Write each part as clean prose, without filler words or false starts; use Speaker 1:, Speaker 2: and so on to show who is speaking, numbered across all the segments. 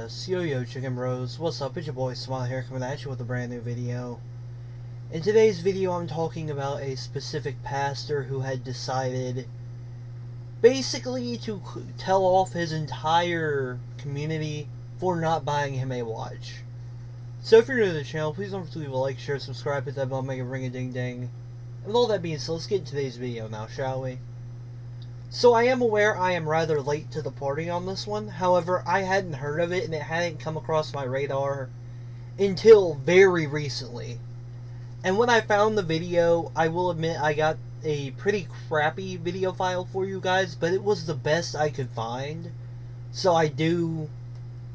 Speaker 1: yes, yo chicken bros, what's up, it's your boy Smile here coming at you with a brand new video. In today's video I'm talking about a specific pastor who had decided basically to tell off his entire community for not buying him a watch. So if you're new to the channel, please don't forget to leave a like, share, subscribe, hit that bell, make it ring a ding ding. And with all that being said, let's get into today's video now, shall we? So I am aware I am rather late to the party on this one. However, I hadn't heard of it and it hadn't come across my radar until very recently. And when I found the video, I will admit I got a pretty crappy video file for you guys, but it was the best I could find. So I do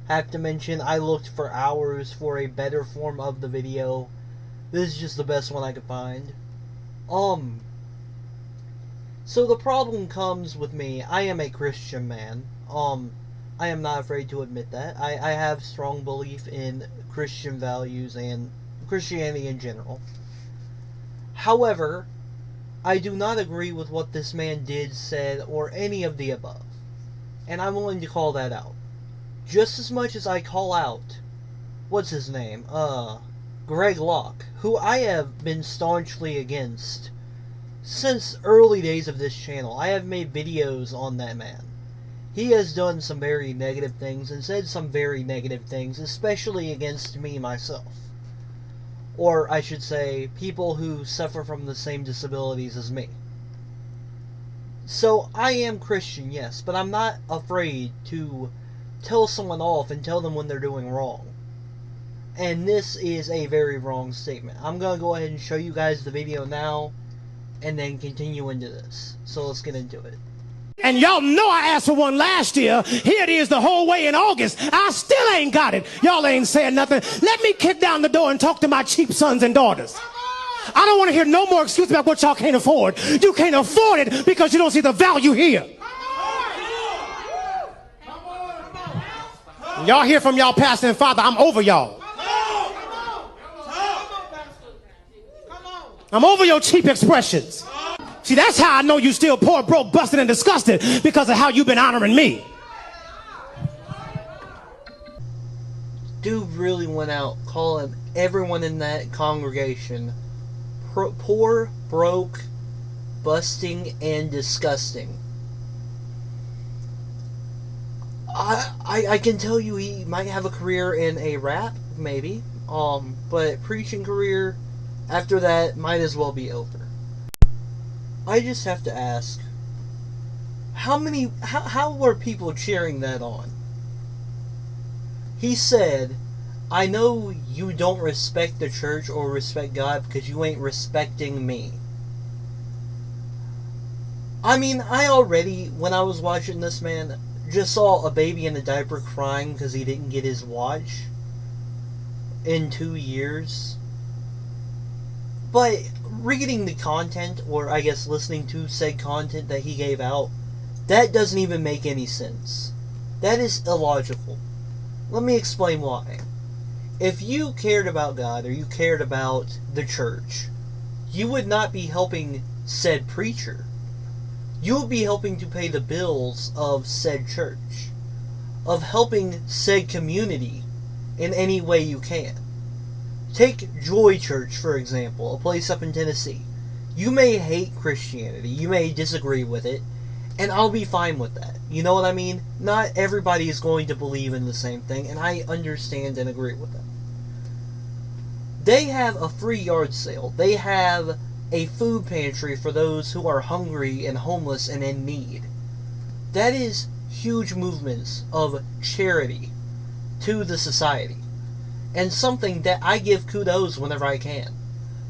Speaker 1: have to mention I looked for hours for a better form of the video. This is just the best one I could find. So the problem comes with me. I am a Christian man. I am not afraid to admit that. I have strong belief in Christian values and Christianity in general. However, I do not agree with what this man did, said, or any of the above. And I'm willing to call that out. Just as much as I call out, what's his name? Greg Locke, who I have been staunchly against since early days of this channel. I have made videos on that man. He has done some very negative things and said some very negative things, especially against me myself. Or I should say, people who suffer from the same disabilities as me. So I am Christian, yes, but I'm not afraid to tell someone off and tell them when they're doing wrong. And this is a very wrong statement. I'm going to go ahead and show you guys the video now and then continue into this. So let's get into it.
Speaker 2: And y'all know I asked for one last year. Here it is the whole way in August. I still ain't got it. Y'all ain't saying nothing. Let me kick down the door and talk to my cheap sons and daughters. I don't want to hear no more excuses about what y'all can't afford. You can't afford it because you don't see the value here. Y'all hear from y'all pastor and father, I'm over y'all. I'm over your cheap expressions. See, that's how I know you still poor, broke, busted, and disgusted, because of how you've been honoring me.
Speaker 1: Dude really went out calling everyone in that congregation poor, broke, busting, and disgusting. I can tell you he might have a career in a rap, maybe, but preaching career after that might as well be over. I just have to ask, how were people cheering that on? He said, I know you don't respect the church or respect God because you ain't respecting me. I mean, I already, when I was watching this man, just saw a baby in a diaper crying because he didn't get his watch in 2 years. But reading the content, or I guess listening to said content that he gave out, that doesn't even make any sense. That is illogical. Let me explain why. If you cared about God, or you cared about the church, you would not be helping said preacher. You would be helping to pay the bills of said church, of helping said community in any way you can. Take Joy Church, for example, a place up in Tennessee. You may hate Christianity, you may disagree with it, and I'll be fine with that. You know what I mean? Not everybody is going to believe in the same thing, and I understand and agree with that. They have a free yard sale. They have a food pantry for those who are hungry and homeless and in need. That is huge movements of charity to the society. And something that I give kudos whenever I can.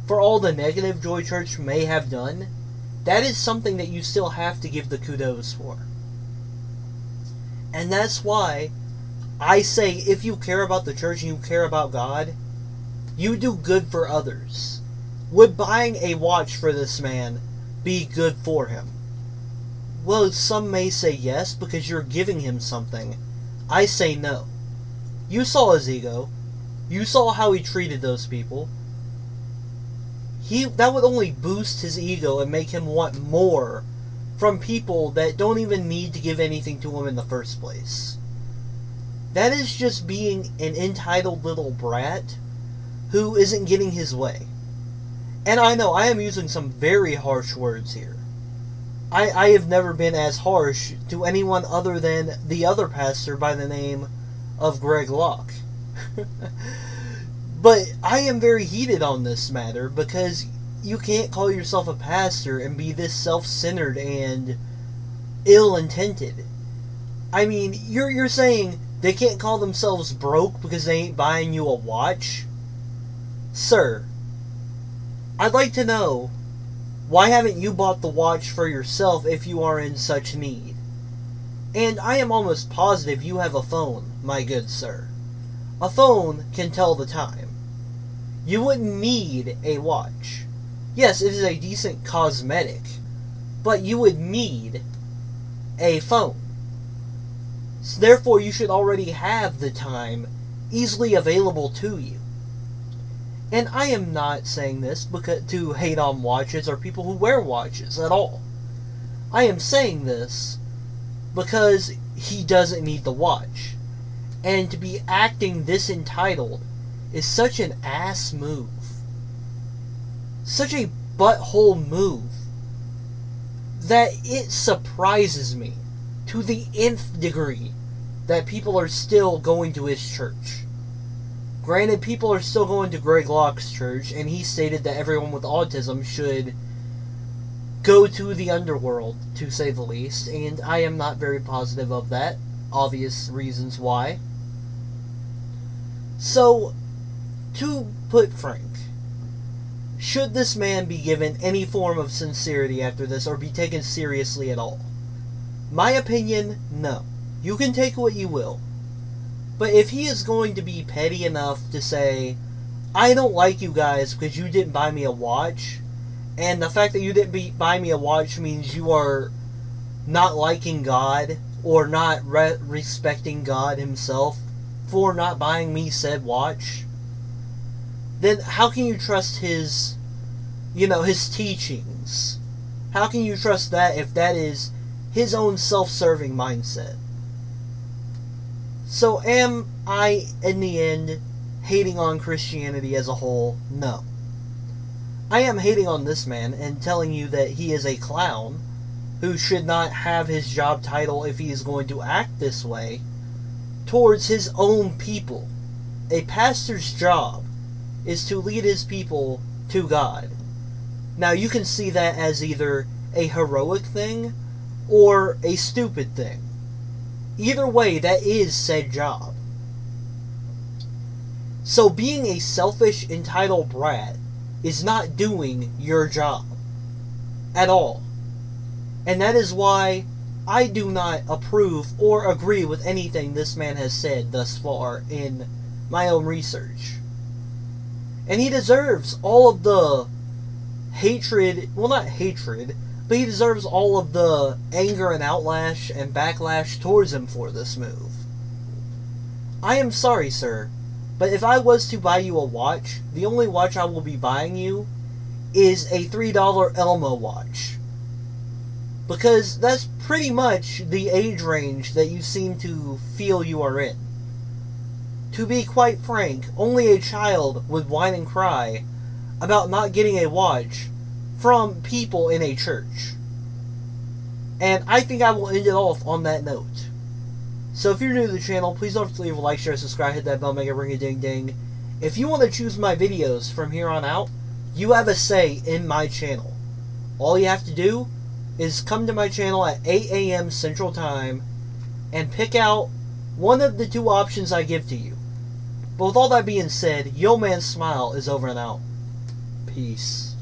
Speaker 1: For all the negative Joy Church may have done, that is something that you still have to give the kudos for. And that's why I say, if you care about the church and you care about God, you do good for others. Would buying a watch for this man be good for him? Well, some may say yes, because you're giving him something. I say no. You saw his ego. You saw how he treated those people. That would only boost his ego and make him want more from people that don't even need to give anything to him in the first place. That is just being an entitled little brat who isn't getting his way. And I know I am using some very harsh words here. I have never been as harsh to anyone other than the other pastor by the name of Greg Locke. But I am very heated on this matter because you can't call yourself a pastor and be this self-centered and ill-intended. I mean, you're saying they can't call themselves broke because they ain't buying you a watch? Sir, I'd like to know, why haven't you bought the watch for yourself if you are in such need? And I am almost positive you have a phone, my good sir. A phone can tell the time. You wouldn't need a watch. Yes, it is a decent cosmetic, but you would need a phone. So therefore, you should already have the time easily available to you. And I am not saying this because to hate on watches or people who wear watches at all. I am saying this because he doesn't need the watch. And to be acting this entitled is such an ass move. Such a butthole move that it surprises me to the nth degree that people are still going to his church. Granted, people are still going to Greg Locke's church, and he stated that everyone with autism should go to the underworld, to say the least, and I am not very positive of that. Obvious reasons why. So, to put frank, should this man be given any form of sincerity after this, or be taken seriously at all? My opinion, no. You can take what you will. But if he is going to be petty enough to say, I don't like you guys because you didn't buy me a watch, and the fact that you didn't buy me a watch means you are not liking God, or not respecting God himself for not buying me said watch, then how can you trust his, his teachings? How can you trust that if that is his own self-serving mindset? So am I, in the end, hating on Christianity as a whole? No. I am hating on this man and telling you that he is a clown who should not have his job title if he is going to act this way towards his own people. A pastor's job is to lead his people to God. Now, you can see that as either a heroic thing or a stupid thing. Either way, that is said job. So being a selfish, entitled brat is not doing your job at all. And that is why I do not approve or agree with anything this man has said thus far in my own research. And he deserves all of the hatred, well, not hatred, but he deserves all of the anger and outlash and backlash towards him for this move. I am sorry, sir, but if I was to buy you a watch, the only watch I will be buying you is a $3 Elmo watch. Because that's pretty much the age range that you seem to feel you are in. To be quite frank, only a child would whine and cry about not getting a watch from people in a church. And I think I will end it off on that note. So if you're new to the channel, please don't forget to leave a like, share, subscribe, hit that bell, make it ring a ding ding. If you want to choose my videos from here on out, you have a say in my channel. All you have to do is come to my channel at 8 a.m. Central Time and pick out one of the two options I give to you. But with all that being said, Yo Man Smile is over and out. Peace.